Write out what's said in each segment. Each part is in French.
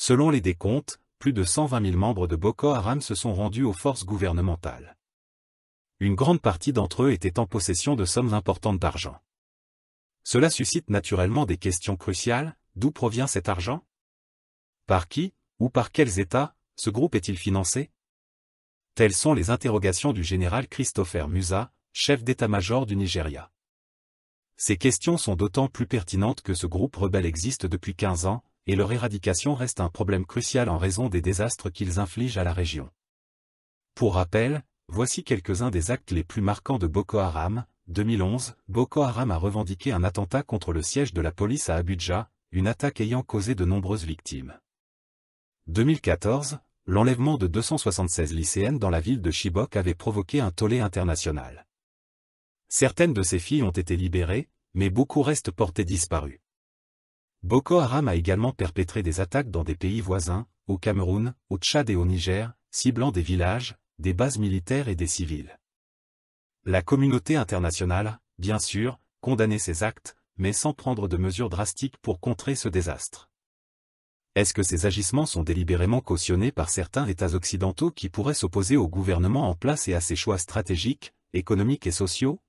Selon les décomptes, plus de 120 000 membres de Boko Haram se sont rendus aux forces gouvernementales. Une grande partie d'entre eux étaient en possession de sommes importantes d'argent. Cela suscite naturellement des questions cruciales: d'où provient cet argent? Par qui, ou par quels États, ce groupe est-il financé? Telles sont les interrogations du général Christopher Musa, chef d'état-major du Nigeria. Ces questions sont d'autant plus pertinentes que ce groupe rebelle existe depuis 15 ans, et leur éradication reste un problème crucial en raison des désastres qu'ils infligent à la région. Pour rappel, voici quelques-uns des actes les plus marquants de Boko Haram. 2011, Boko Haram a revendiqué un attentat contre le siège de la police à Abuja, une attaque ayant causé de nombreuses victimes. 2014, l'enlèvement de 276 lycéennes dans la ville de Chibok avait provoqué un tollé international. Certaines de ces filles ont été libérées, mais beaucoup restent portées disparues. Boko Haram a également perpétré des attaques dans des pays voisins, au Cameroun, au Tchad et au Niger, ciblant des villages, des bases militaires et des civils. La communauté internationale a, bien sûr, condamné ces actes, mais sans prendre de mesures drastiques pour contrer ce désastre. Est-ce que ces agissements sont délibérément cautionnés par certains États occidentaux qui pourraient s'opposer au gouvernement en place et à ses choix stratégiques, économiques et sociaux?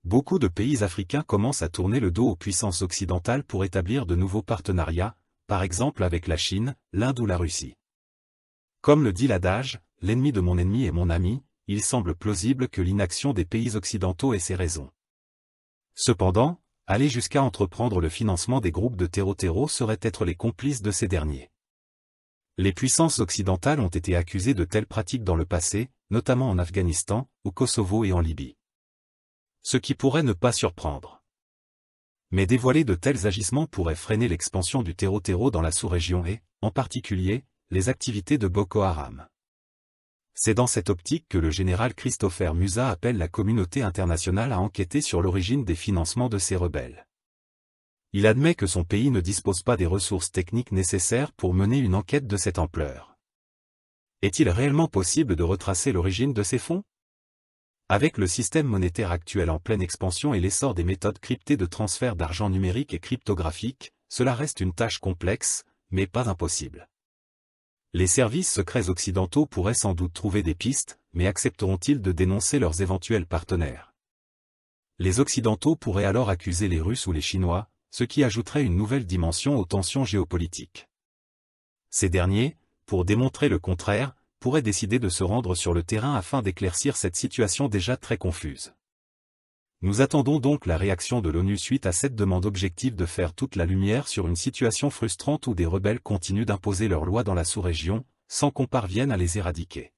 Beaucoup de pays africains commencent à tourner le dos aux puissances occidentales pour établir de nouveaux partenariats, par exemple avec la Chine, l'Inde ou la Russie. Comme le dit l'adage, l'ennemi de mon ennemi est mon ami, il semble plausible que l'inaction des pays occidentaux ait ses raisons. Cependant, aller jusqu'à entreprendre le financement des groupes de terreau serait être les complices de ces derniers. Les puissances occidentales ont été accusées de telles pratiques dans le passé, notamment en Afghanistan, au Kosovo et en Libye. Ce qui pourrait ne pas surprendre. Mais dévoiler de tels agissements pourrait freiner l'expansion du terreau dans la sous-région et, en particulier, les activités de Boko Haram. C'est dans cette optique que le général Christopher Musa appelle la communauté internationale à enquêter sur l'origine des financements de ces rebelles. Il admet que son pays ne dispose pas des ressources techniques nécessaires pour mener une enquête de cette ampleur. Est-il réellement possible de retracer l'origine de ces fonds? Avec le système monétaire actuel en pleine expansion et l'essor des méthodes cryptées de transfert d'argent numérique et cryptographique, cela reste une tâche complexe, mais pas impossible. Les services secrets occidentaux pourraient sans doute trouver des pistes, mais accepteront-ils de dénoncer leurs éventuels partenaires? Les Occidentaux pourraient alors accuser les Russes ou les Chinois, ce qui ajouterait une nouvelle dimension aux tensions géopolitiques. Ces derniers, pour démontrer le contraire, pourraient décider de se rendre sur le terrain afin d'éclaircir cette situation déjà très confuse. Nous attendons donc la réaction de l'ONU suite à cette demande objective de faire toute la lumière sur une situation frustrante où des rebelles continuent d'imposer leurs lois dans la sous-région, sans qu'on parvienne à les éradiquer.